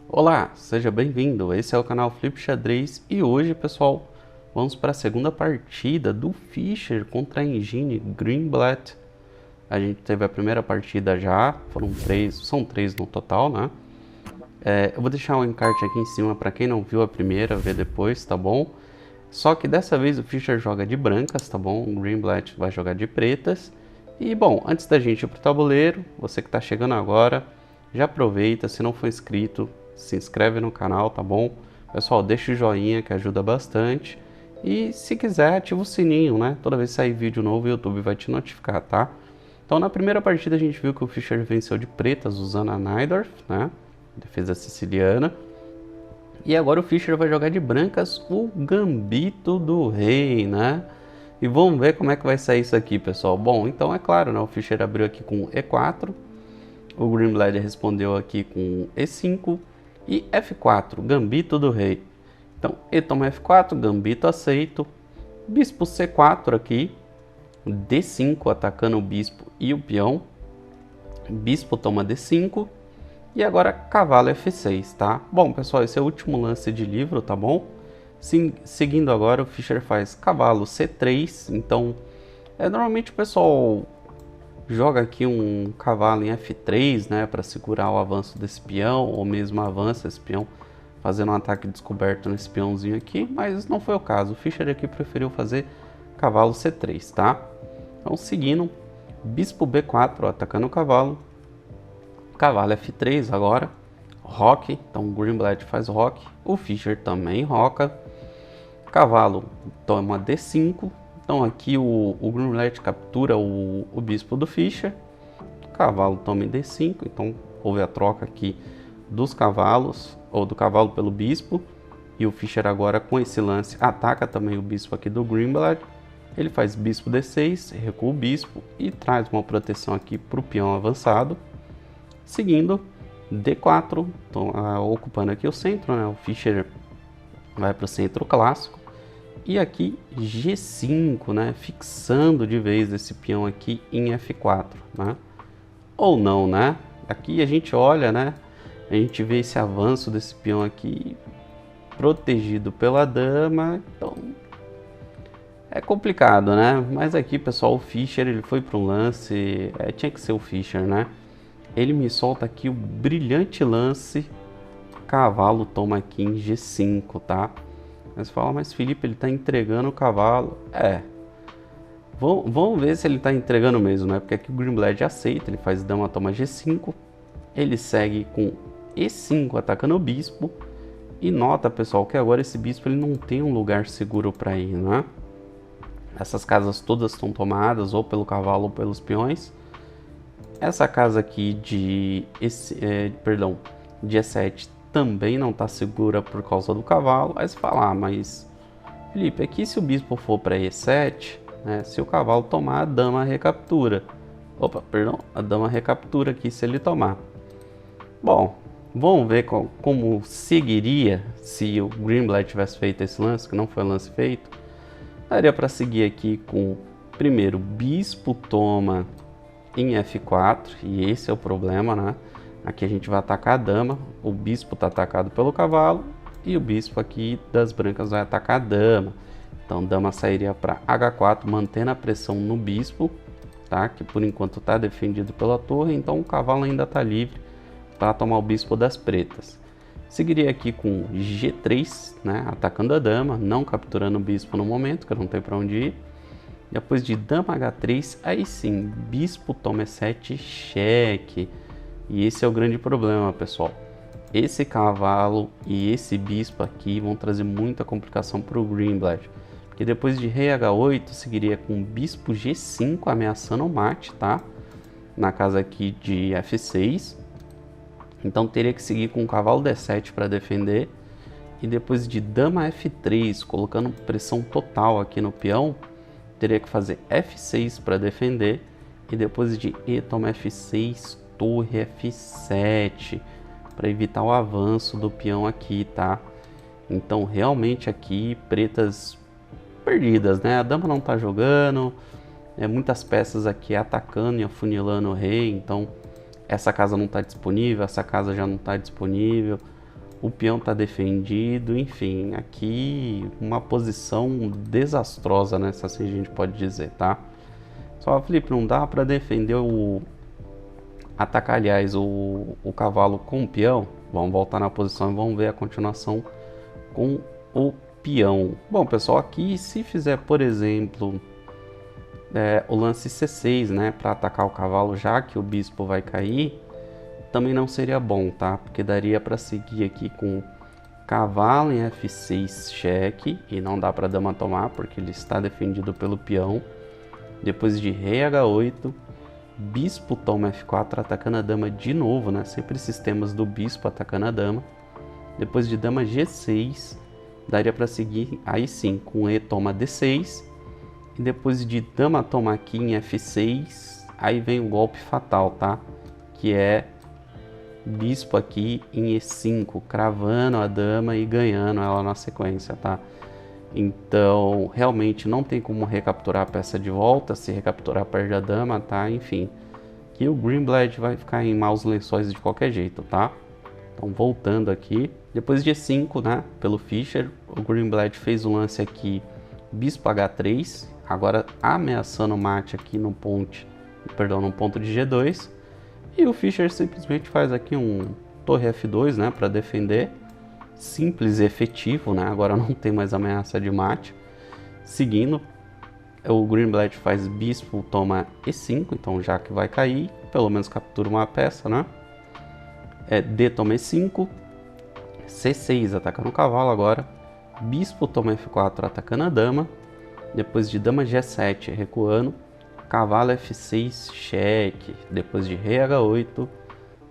Olá, seja bem-vindo. Esse é o canal Flip Xadrez e hoje, pessoal, vamos para a segunda partida do Fischer contra a engine Greenblatt. A gente teve a primeira partida já, são três no total, né? Eu vou deixar o encarte aqui em cima para quem não viu a primeira, ver depois, tá bom? Só que dessa vez o Fischer joga de brancas, tá bom? O Greenblatt vai jogar de pretas. E bom, antes da gente ir pro tabuleiro, você que está chegando agora, já aproveita, se não for inscrito, se inscreve no canal, tá bom? Pessoal, deixa o joinha que ajuda bastante. E se quiser, ativa o sininho, né? Toda vez que sair vídeo novo, o YouTube vai te notificar, tá? Então na primeira partida a gente viu que o Fischer venceu de pretas usando a Najdorf, né? Defesa siciliana. E agora o Fischer vai jogar de brancas o Gambito do Rei, né? E vamos ver como é que vai sair isso aqui, pessoal. Bom, então é claro, né? O Fischer abriu aqui com E4. O Greenblatt respondeu aqui com E5 e F4, Gambito do Rei. Então, E toma F4, Gambito aceito. Bispo C4 aqui. D5 atacando o bispo e o peão. Bispo toma D5. E agora cavalo F6, tá? Bom, pessoal, esse é o último lance de livro, tá bom? Seguindo agora, o Fischer faz cavalo C3. Então, normalmente o pessoal joga aqui um cavalo em F3, né, para segurar o avanço desse peão, ou mesmo avança esse peão, fazendo um ataque descoberto nesse peãozinho aqui, mas não foi o caso. O Fischer aqui preferiu fazer cavalo C3, tá? Então, seguindo, bispo B4, atacando o cavalo, cavalo F3 agora, roque, então o Greenblatt faz roque, o Fischer também roca, cavalo toma D5, então aqui o Greenblatt captura o bispo do Fischer, cavalo toma em D5, então houve a troca aqui dos cavalos, ou do cavalo pelo bispo, e o Fischer agora com esse lance ataca também o bispo aqui do Greenblatt, ele faz bispo D6, recua o bispo e traz uma proteção aqui para o peão avançado. Seguindo, D4, então, ocupando aqui o centro, né? O Fischer vai para o centro clássico. E aqui G5, né? Fixando de vez esse peão aqui em F4, né? Ou não, né? Aqui a gente olha, né? A gente vê esse avanço desse peão aqui protegido pela dama, então é complicado, né? Mas aqui, pessoal, o Fischer ele foi para um lance, tinha que ser o Fischer, né? Ele me solta aqui o brilhante lance, cavalo toma aqui em G5, tá? Mas fala, mas Felipe, ele tá entregando o cavalo. Vamos ver se ele tá entregando mesmo, né? Porque aqui o Greenblatt aceita, ele faz dama toma G5. Ele segue com E5 atacando o bispo. E nota, pessoal, que agora esse bispo ele não tem um lugar seguro para ir, né? Essas casas todas estão tomadas ou pelo cavalo ou pelos peões. Essa casa aqui de E7 também não está segura por causa do cavalo. Aí você fala, mas Felipe, aqui se o bispo for para E7, né, se o cavalo tomar, a dama recaptura. A dama recaptura aqui se ele tomar. Bom, vamos ver como seguiria se o Greenblatt tivesse feito esse lance, que não foi lance feito. Daria para seguir aqui com, primeiro, bispo toma em F4, e esse é o problema, né? Aqui a gente vai atacar a dama, o bispo está atacado pelo cavalo, e o bispo aqui das brancas vai atacar a dama. Então dama sairia para H4, mantendo a pressão no bispo, tá? Que por enquanto está defendido pela torre, então o cavalo ainda está livre para tomar o bispo das pretas. Seguiria aqui com G3, né? Atacando a dama, não capturando o bispo no momento, que não tem para onde ir. Depois de dama H3, aí sim, bispo toma E7, cheque. E esse é o grande problema, pessoal. Esse cavalo e esse bispo aqui vão trazer muita complicação para o Greenblatt. Porque depois de rei H8, seguiria com bispo G5 ameaçando o mate, tá? Na casa aqui de F6. Então teria que seguir com cavalo D7 para defender. E depois de dama F3, colocando pressão total aqui no peão, teria que fazer F6 para defender. E depois de E toma F6, torre F7 para evitar o avanço do peão aqui, tá? Então realmente aqui pretas perdidas, né? A dama não tá jogando, muitas peças aqui atacando e afunilando o rei, então essa casa não está disponível, essa casa já não está disponível. o peão está defendido, enfim, aqui uma posição desastrosa, né, se assim a gente pode dizer, tá? Só, Felipe, não dá para defender atacar, aliás, o cavalo com o peão? Vamos voltar na posição e vamos ver a continuação com o peão. Bom, pessoal, aqui se fizer, por exemplo, o lance C6, né, para atacar o cavalo, já que o bispo vai cair, também não seria bom, tá? Porque daria para seguir aqui com cavalo em F6 cheque, e não dá para dama tomar porque ele está defendido pelo peão. Depois de rei H8, bispo toma F4 atacando a dama de novo, né? Sempre sistemas do bispo atacando a dama. Depois de dama G6, daria para seguir aí sim com E toma D6. E depois de dama toma aqui em F6, aí vem o golpe fatal, tá? Que é bispo aqui em E5, cravando a dama e ganhando ela na sequência, tá? Então, realmente não tem como recapturar a peça de volta, se recapturar perde a dama, tá? Enfim, que o Greenblatt vai ficar em maus lençóis de qualquer jeito, tá? Então, voltando aqui, depois de E5, né, pelo Fischer, o Greenblatt fez o lance aqui, bispo H3, agora ameaçando o mate aqui no ponto de G2, e o Fischer simplesmente faz aqui um torre F2, né, para defender. Simples e efetivo, né? Agora não tem mais ameaça de mate. Seguindo, o Greenblatt faz bispo toma E5, então já que vai cair, pelo menos captura uma peça, né? D toma E5, C6 atacando o cavalo agora, bispo toma F4 atacando a dama, depois de dama G7 recuando, cavalo F6 cheque, depois de rei H8,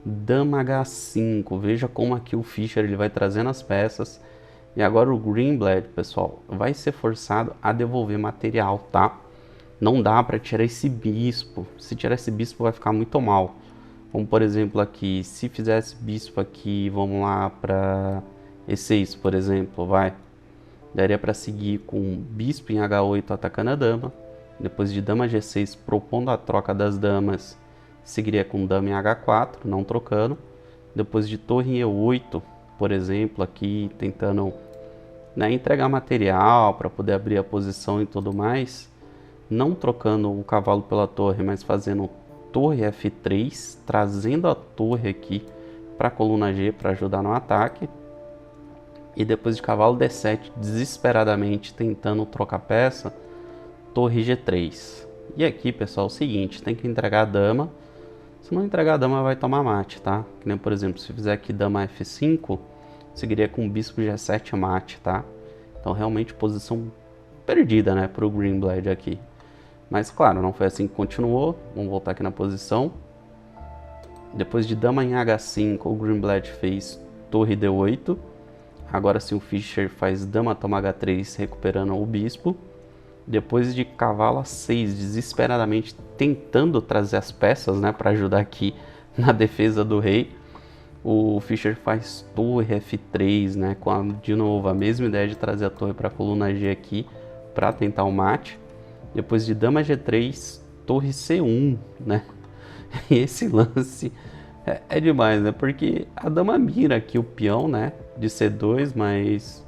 dama H5, veja como aqui o Fischer ele vai trazendo as peças. E agora o Greenblatt, pessoal, vai ser forçado a devolver material, tá? Não dá para tirar esse bispo. Se tirar esse bispo vai ficar muito mal. Como por exemplo aqui, se fizesse bispo aqui, vamos lá para E6, por exemplo, vai. Daria para seguir com bispo em H8 atacando a dama. Depois de dama G6 propondo a troca das damas, seguiria com dama em H4, não trocando. Depois de torre em E8, por exemplo, aqui tentando, né, entregar material para poder abrir a posição e tudo mais. Não trocando o cavalo pela torre, mas fazendo torre F3, trazendo a torre aqui para a coluna G para ajudar no ataque. E depois de cavalo D7, desesperadamente tentando trocar peça, torre G3. E aqui, pessoal, é o seguinte, tem que entregar a dama. Se não entregar a dama, vai tomar mate, tá? Que nem, por exemplo, se fizer aqui dama F5, seguiria com bispo G7 mate, tá? Então, realmente, posição perdida, né, pro Greenblatt aqui. Mas, claro, não foi assim que continuou. Vamos voltar aqui na posição. Depois de dama em H5, o Greenblatt fez torre D8. Agora sim, o Fischer faz dama toma H3, recuperando o bispo. Depois de cavalo A6, desesperadamente tentando trazer as peças, né, para ajudar aqui na defesa do rei, o Fischer faz torre F3, né, com de novo a mesma ideia de trazer a torre para a coluna G aqui para tentar o mate. Depois de dama G3, torre C1, né? E esse lance é demais, né? Porque a dama mira aqui o peão, né, de C2, mas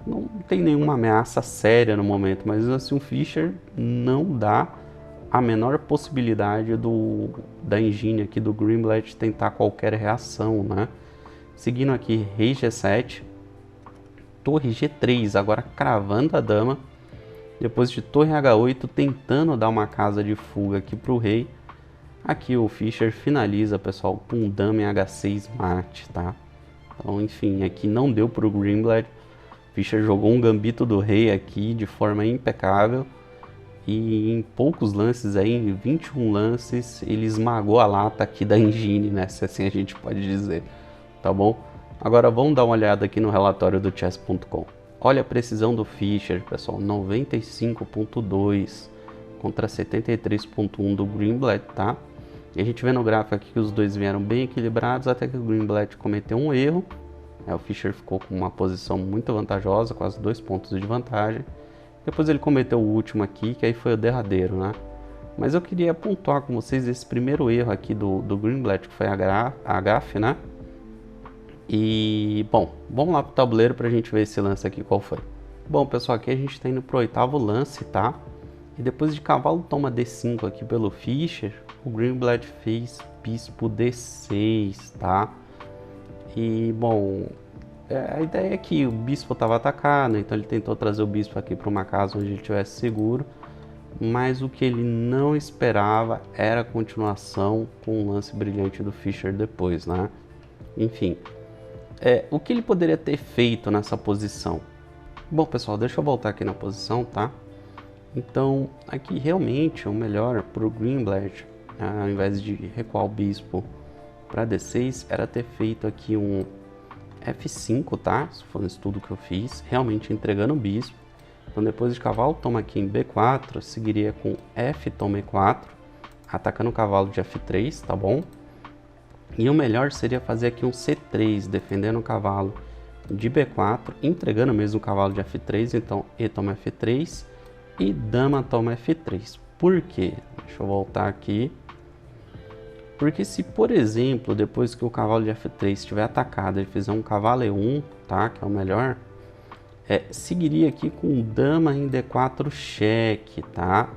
não tem nenhuma ameaça séria no momento, mas assim o Fischer não dá a menor possibilidade da engine aqui do Greenblatt tentar qualquer reação, né? Seguindo aqui rei G7, torre G3, agora cravando a dama, depois de torre H8 tentando dar uma casa de fuga aqui para o rei. Aqui o Fischer finaliza, pessoal, com dama em H6 mate, tá? Então, enfim, aqui não deu para o Greenblatt. Fischer jogou um gambito do rei aqui de forma impecável e em poucos lances aí, em 21 lances, ele esmagou a lata aqui da engine, né, se assim a gente pode dizer, tá bom? Agora vamos dar uma olhada aqui no relatório do chess.com. Olha a precisão do Fischer, pessoal, 95.2 contra 73.1 do Greenblatt, tá? E a gente vê no gráfico aqui que os dois vieram bem equilibrados até que o Greenblatt cometeu um erro. O Fischer ficou com uma posição muito vantajosa, quase 2 pontos de vantagem. Depois ele cometeu o último aqui, que aí foi o derradeiro, né? Mas eu queria pontuar com vocês esse primeiro erro aqui do Greenblatt, que foi a gafe, né? E, bom, vamos lá pro tabuleiro pra gente ver esse lance aqui qual foi. Bom, pessoal, aqui a gente tá indo pro 8º lance, tá? E depois de cavalo toma D5 aqui pelo Fischer, o Greenblatt fez bispo D6, tá? E, bom, a ideia é que o bispo estava atacado, então ele tentou trazer o bispo aqui para uma casa onde ele estivesse seguro. Mas o que ele não esperava era a continuação com o lance brilhante do Fischer depois, né? Enfim, o que ele poderia ter feito nessa posição? Bom, pessoal, deixa eu voltar aqui na posição, tá? Então, aqui realmente o melhor para o Greenblatt, ao invés de recuar o bispo para D6, era ter feito aqui um F5, tá? Isso foi um estudo que eu fiz, realmente entregando o bispo. Então, depois de cavalo toma aqui em B4, seguiria com F toma E4, atacando o cavalo de F3, tá bom? E o melhor seria fazer aqui um C3, defendendo o cavalo de B4, entregando mesmo o cavalo de F3, então E toma F3 e dama toma F3. Por quê? Deixa eu voltar aqui. Porque se, por exemplo, depois que o cavalo de F3 estiver atacado, ele fizer um cavalo E1, tá? Que é o melhor, seguiria aqui com dama em D4 cheque, tá?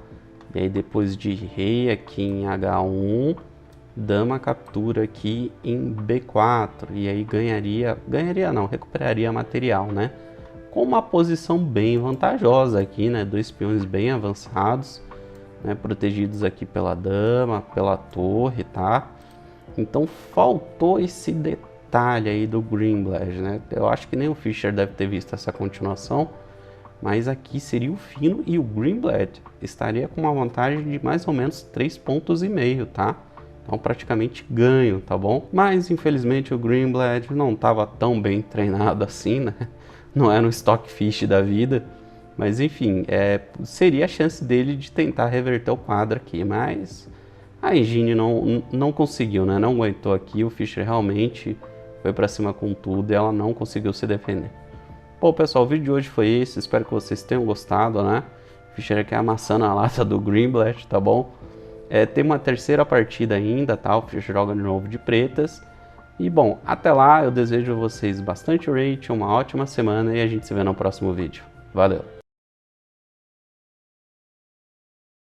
E aí depois de rei aqui em H1, dama captura aqui em B4, e aí recuperaria material, né? Com uma posição bem vantajosa aqui, né? 2 peões bem avançados, né? Protegidos aqui pela dama, pela torre, tá? Então faltou esse detalhe aí do Greenblatt, né? Eu acho que nem o Fischer deve ter visto essa continuação, mas aqui seria o fino e o Greenblatt estaria com uma vantagem de mais ou menos 3,5 pontos, tá? Então praticamente ganho, tá bom? Mas infelizmente o Greenblatt não estava tão bem treinado assim, né? Não era um Stockfish da vida. Mas enfim, seria a chance dele de tentar reverter o quadro aqui. Mas a Engine não conseguiu, né? Não aguentou aqui. O Fischer realmente foi pra cima com tudo e ela não conseguiu se defender. Bom, pessoal, o vídeo de hoje foi esse. Espero que vocês tenham gostado, né? O Fischer aqui amassando a lata do Greenblatt, tá bom? Tem uma terceira partida ainda, tá? O Fischer joga de novo de pretas. E bom, até lá, eu desejo a vocês bastante rate, uma ótima semana e a gente se vê no próximo vídeo. Valeu!